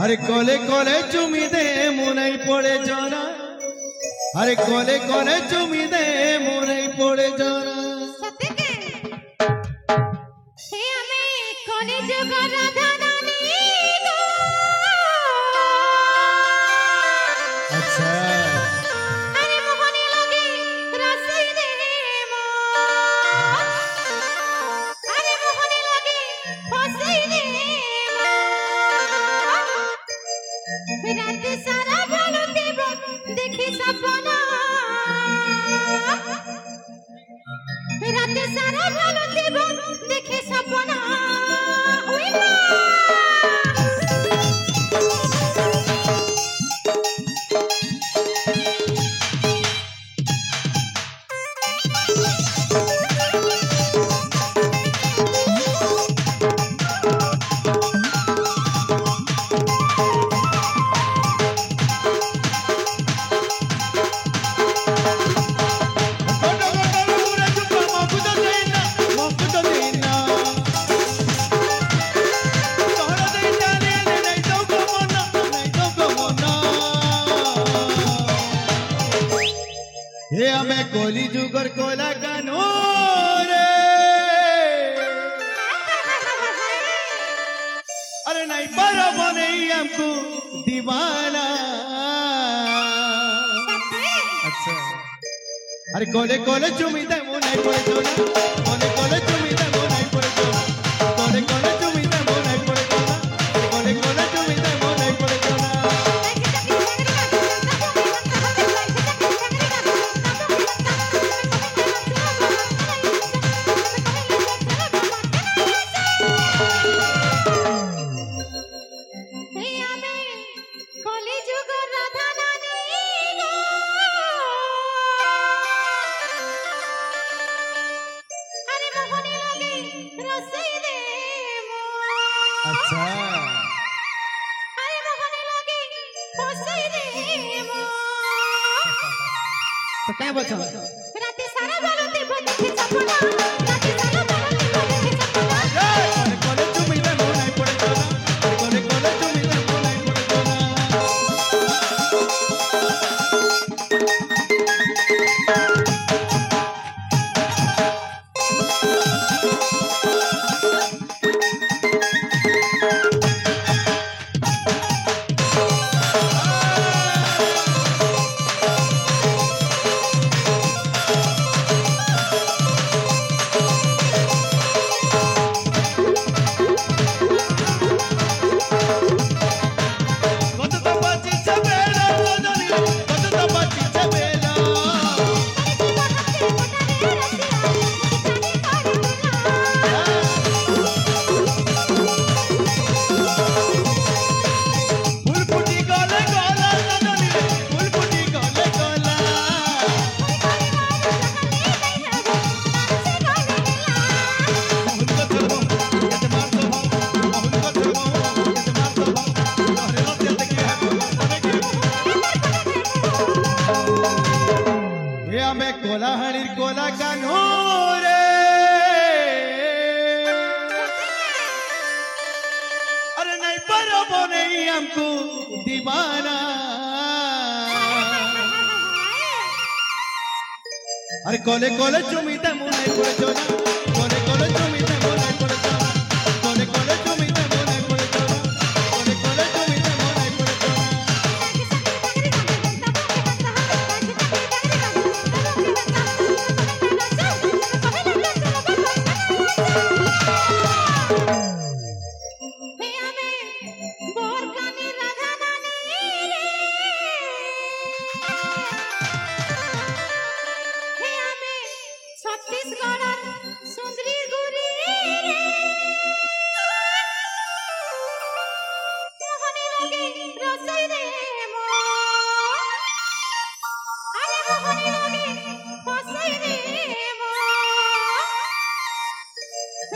अरे कोले कोले चुमी दे मुनई पड़े जाना अरे कोले कोले चुमी दे मुनई पड़े जाना सत्य के हे हमें कोने जगह राधा रानी को अच्छा अरे मोहने लगे रसई दे मो अरे मोहने लगे फसई दे मो रात सारा भालो देव देखी सपना रात सारा भालो देव देखी सपना हे हमें कोली जुगर कोला कानो रे अरे नहीं बराबर नहीं हमको दीवाना अच्छा अरे कोले कोले चुमी दे वो नहीं पड़े जोना कोले कोले चुमी दे वो नहीं पड़े जोना कोले कोले चुमी दे वो नहीं पड़े जोना कोले कोले चुमी दे वो नहीं पड़े जोना अच्छा अरे मोहने लगे फसई दे मो तो क्या बचा रात सारा भालो देव देखी सपना रात सारा भालो देव देखी सपना कोले कोले चुमी दे वो नहीं पड़े जोना कोले कोले चुमी दे वो नहीं पड़े जोना हमें कोला हणीर कोला कानो रे अरे नहीं बराबर नहीं हमको दीवाना अरे कोले कोले चुमी दे मुंह नहीं पड़े जोना कोले कोले चुमी दे मुंह नहीं पड़े जोना कोले कोले चुमी दे मुंह नहीं पड़े जोना कोले कोले चुमी दे मुंह नहीं पड़े जोना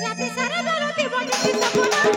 रात सारा भालो देव देखी सपना